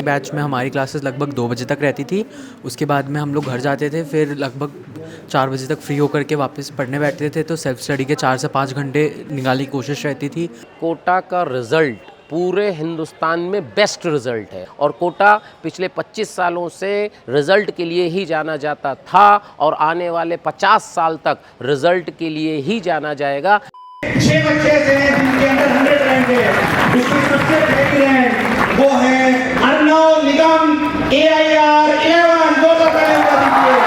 Batch में हमारी classes लगभग 2 बजे तक रहती थी। उसके बाद में हम लोग घर जाते थे, फिर लगभग 4 बजे तक फ्री होकर के वापस पढ़ने बैठते थे। तो सेल्फ स्टडी के 4 से 5 घंटे निकालने की कोशिश रहती थी। कोटा का रिजल्ट पूरे हिंदुस्तान में बेस्ट रिजल्ट है और कोटा पिछले 25 सालों से रिजल्ट के लिए ही जाना जाता था और आने वाले 50 साल तक रिजल्ट के लिए ही जाना जाएगा। 6 बच्चे ऐसे हैं जिनके अंदर 100 रैंक है, जिसमें सबसे पहली रैंक वो है अर्नव निगम AIR 11। दो तो पहले दीजिए।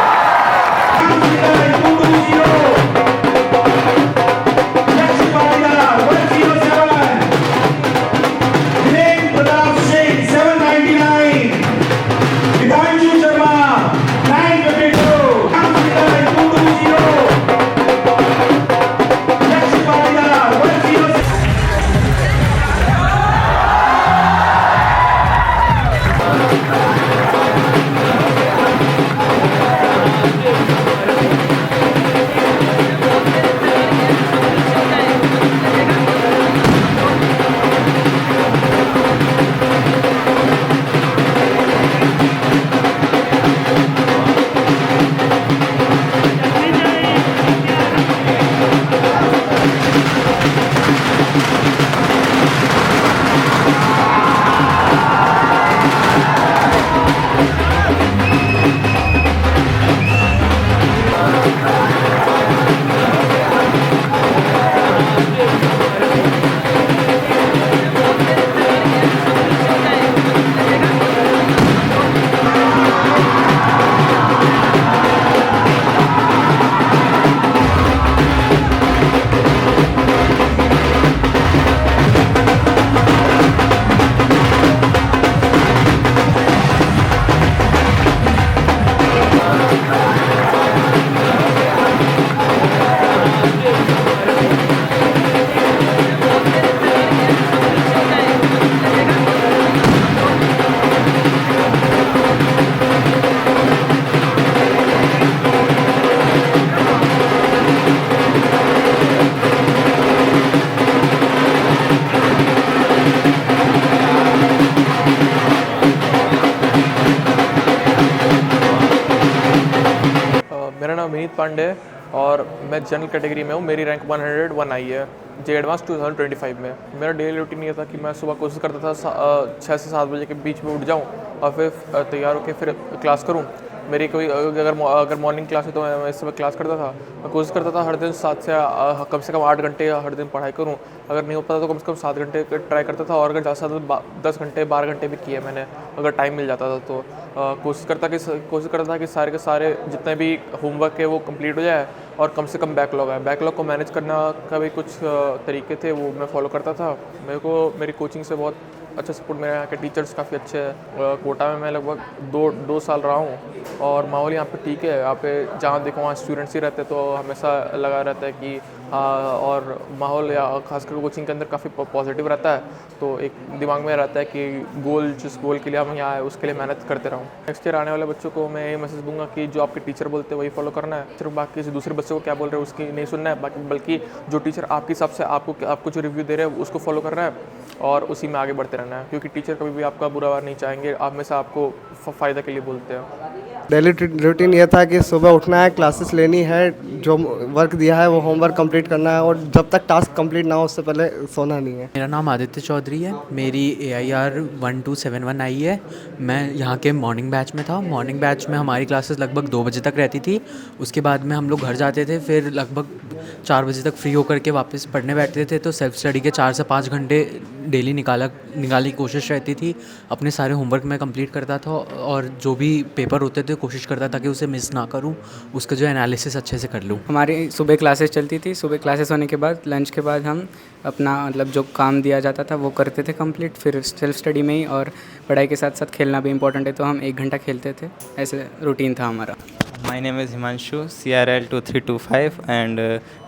मेरा नाम विनीत पांडे है और मैं जनरल कैटेगरी में हूँ। मेरी रैंक 101 आई है जे एडवांस 2025 में। मेरा डेली रूटीन ये था कि मैं सुबह कोशिश करता था 6 से 7 बजे के बीच में उठ जाऊँ और फिर तैयार होकर फिर क्लास करूँ। मेरी कोई अगर मॉर्निंग क्लास है तो मैं इस समय क्लास करता था। मैं कोशिश करता था हर दिन 7 से कम से कम 8 घंटे हर दिन पढ़ाई करूँ। अगर नहीं हो पाता तो कम से कम 7 घंटे ट्राई करता था और अगर ज़्यादा से ज़्यादा 10 घंटे 12 घंटे भी किए मैंने, अगर टाइम मिल जाता था तो। कोशिश करता था कि सारे के सारे जितने भी होमवर्क है वो कंप्लीट हो जाए और कम से कम बैकलॉग है। बैकलॉग को मैनेज करना का भी कुछ तरीके थे, वो मैं फॉलो करता था। मेरे को मेरी कोचिंग से बहुत अच्छा सपोर्ट, मेरे यहाँ के टीचर्स काफ़ी अच्छे हैं। कोटा में मैं लगभग दो साल रहा हूँ और माहौल यहाँ पे ठीक है। यहाँ पे जहाँ देखो वहाँ स्टूडेंट्स ही रहते, तो हमेशा लगा रहता है कि और माहौल या खासकर कोचिंग के अंदर काफ़ी पॉजिटिव रहता है। तो एक दिमाग में रहता है कि जिस गोल के लिए हम यहाँ आए उसके लिए मेहनत करते रहूँ। नेक्स्ट ईयर आने वाले बच्चों को मैं ये मैसेज दूंगा कि जो आपके टीचर बोलते हैं वही फॉलो करना है। सिर्फ बाकी किसी दूसरे बच्चे को क्या बोल रहे हैं उसकी नहीं सुनना है, बल्कि जो टीचर आपके हिसाब से आपको जो रिव्यू दे रहे हैं उसको फॉलो करना है और उसी में आगे बढ़ते रहना है। क्योंकि टीचर कभी भी आपका बुरा नहीं चाहेंगे, आप में से आपको फ़ायदा के लिए बोलते हैं। डेली रूटीन ये था कि सुबह उठना है, क्लासेस लेनी है, जो वर्क दिया है वो होमवर्क कंप्लीट करना है और जब तक टास्क कंप्लीट ना हो उससे पहले सोना नहीं है। मेरा नाम आदित्य चौधरी है। मेरी AIR 1271 आई है। मैं यहाँ के मॉर्निंग बैच में था। मॉर्निंग बैच में हमारी क्लासेस लगभग 2 बजे तक रहती थी। उसके बाद में हम लोग घर जाते थे, फिर लगभग 4 बजे तक फ्री होकर के वापस पढ़ने बैठते थे। तो सेल्फ स्टडी के 4 से 5 घंटे डेली निकालने की कोशिश रहती थी। अपने सारे होमवर्क मैं कंप्लीट करता था और जो भी पेपर होते थे कोशिश करता था कि उसे मिस ना करूं, उसका जो एनालिसिस अच्छे से कर लूं। हमारी सुबह क्लासेस चलती थी। सुबह क्लासेस होने के बाद लंच के बाद हम अपना मतलब जो काम दिया जाता था वो करते थे कंप्लीट। फिर सेल्फ स्टडी में ही और पढ़ाई के साथ साथ खेलना भी इम्पोर्टेंट है, तो हम 1 घंटा खेलते थे। ऐसे रूटीन था हमारा। My name is Himanshu, CRL 2325 and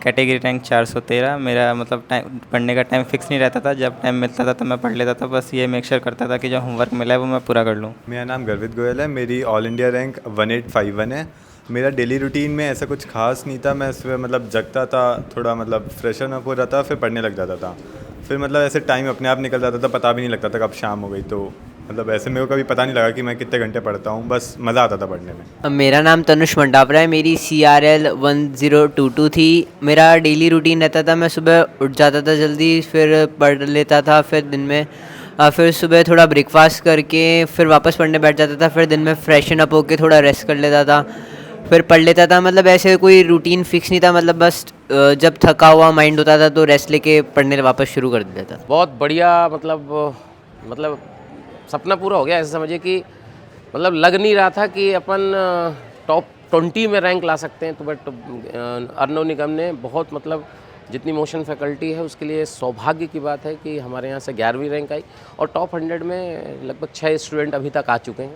category rank 413। मेरा मतलब टाइम पढ़ने का टाइम फिक्स नहीं रहता था, जब टाइम मिलता था तो मैं पढ़ लेता था। बस ये मेक श्योर करता था कि जो होमवर्क मिला है वो मैं पूरा कर लूँ। मेरा नाम गर्वित गोयल है। मेरी ऑल इंडिया रैंक 1851 है। मेरा डेली रूटीन में ऐसा कुछ खास नहीं था। मैं सुबह मतलब जगता था, थोड़ा मतलब फ्रेशन अप हो जाता, फिर पढ़ने लग जाता था। फिर मतलब ऐसे टाइम अपने आप निकल जाता था, पता भी नहीं लगता था कब शाम हो गई। तो मतलब ऐसे मेरे को कभी पता नहीं लगा कि मैं कितने घंटे पढ़ता हूँ, बस मज़ा आता था पढ़ने में। मेरा नाम तनुष मंडापरा है, मेरी CRL 1022 थी। मेरा डेली रूटीन रहता था, मैं सुबह उठ जाता था जल्दी, फिर पढ़ लेता था, फिर दिन में फिर सुबह थोड़ा ब्रेकफास्ट करके फिर वापस पढ़ने बैठ जाता था, फिर दिन में फ्रेशन अप होके थोड़ा रेस्ट कर लेता था, फिर पढ़ लेता था। मतलब ऐसे कोई रूटीन फिक्स नहीं था, मतलब बस जब थका हुआ माइंड होता था तो रेस्ट लेके पढ़ने वापस शुरू कर देता था। बहुत बढ़िया, मतलब सपना पूरा हो गया। ऐसे समझिए कि मतलब लग नहीं रहा था कि अपन टॉप 20 में रैंक ला सकते हैं, तो बट अर्नव निगम ने बहुत मतलब जितनी मोशन फैकल्टी है उसके लिए सौभाग्य की बात है कि हमारे यहाँ से 11वीं रैंक आई और टॉप 100 में लगभग 6 स्टूडेंट अभी तक आ चुके हैं।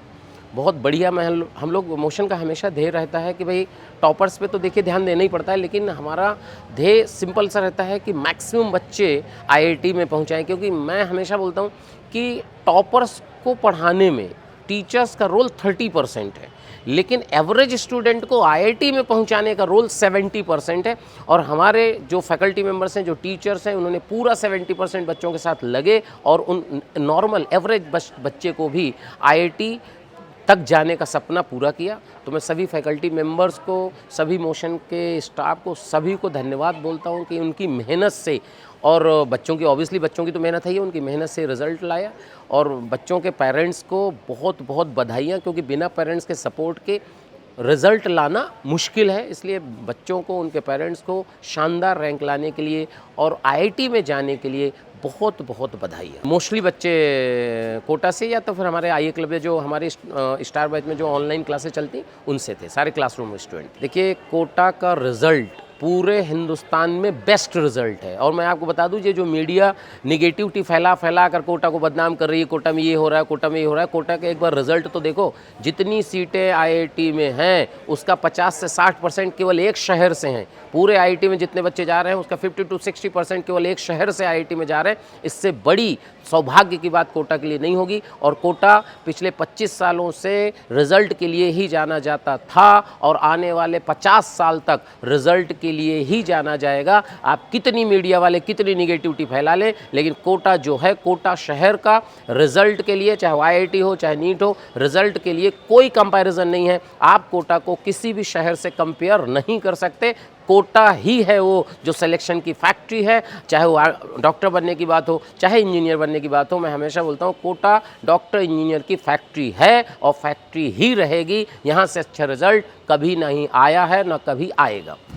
बहुत बढ़िया। हम लोग मोशन का हमेशा ध्येय रहता है कि भाई टॉपर्स पे तो देखिए ध्यान देना ही पड़ता है, लेकिन हमारा ध्येय सिंपल सा रहता है कि मैक्सिमम बच्चे IIT में पहुंचाएं, क्योंकि मैं हमेशा बोलता हूं कि टॉपर्स को पढ़ाने में टीचर्स का रोल 30% है, लेकिन एवरेज स्टूडेंट को IIT में पहुंचाने का रोल 70% है। और हमारे जो फैकल्टी मेंबर्स हैं, जो टीचर्स हैं, उन्होंने पूरा 70% बच्चों के साथ लगे और उन नॉर्मल एवरेज बच्चे को भी IIT तक जाने का सपना पूरा किया। तो मैं सभी फैकल्टी मेंबर्स को, सभी मोशन के स्टाफ को, सभी को धन्यवाद बोलता हूं कि उनकी मेहनत से और बच्चों की ऑब्वियसली बच्चों की तो मेहनत है ही, उनकी मेहनत से रिज़ल्ट लाया। और बच्चों के पेरेंट्स को बहुत बहुत बधाइयाँ, क्योंकि बिना पेरेंट्स के सपोर्ट के रिज़ल्ट लाना मुश्किल है। इसलिए बच्चों को, उनके पेरेंट्स को शानदार रैंक लाने के लिए और IIT में जाने के लिए बहुत बहुत बधाई है। मोस्टली बच्चे कोटा से या तो फिर हमारे IA क्लब में जो हमारे स्टार बैच में जो ऑनलाइन क्लासेस चलती उनसे थे, सारे क्लासरूम स्टूडेंट। देखिए, कोटा का रिज़ल्ट पूरे हिंदुस्तान में बेस्ट रिज़ल्ट है। और मैं आपको बता दूं, ये जो मीडिया निगेटिविटी फैला कर कोटा को बदनाम कर रही है, कोटा में ये हो रहा है, कोटा में ये हो रहा है, कोटा का एक बार रिज़ल्ट तो देखो। जितनी सीटें IIT में हैं उसका 50 से 60% केवल एक शहर से हैं। पूरे IIT में जितने बच्चे जा रहे हैं उसका 50 to 60% केवल एक शहर से IIT में जा रहे हैं। इससे बड़ी सौभाग्य की बात कोटा के लिए नहीं होगी। और कोटा पिछले 25 सालों से रिज़ल्ट के लिए ही जाना जाता था और आने वाले 50 साल तक रिज़ल्ट के लिए ही जाना जाएगा। आप कितनी मीडिया वाले कितनी निगेटिविटी फैला लें, लेकिन कोटा जो है, कोटा शहर का रिज़ल्ट के लिए, चाहे IIT हो चाहे नीट हो, रिज़ल्ट के लिए कोई कंपैरिजन नहीं है। आप कोटा को किसी भी शहर से कंपेयर नहीं कर सकते। कोटा ही है वो जो सिलेक्शन की फैक्ट्री है। चाहे वो डॉक्टर बनने की बात हो, चाहे इंजीनियर बनने की बात हो, मैं हमेशा बोलता हूँ कोटा डॉक्टर इंजीनियर की फैक्ट्री है और फैक्ट्री ही रहेगी। यहाँ से अच्छा रिज़ल्ट कभी नहीं आया है, ना कभी आएगा।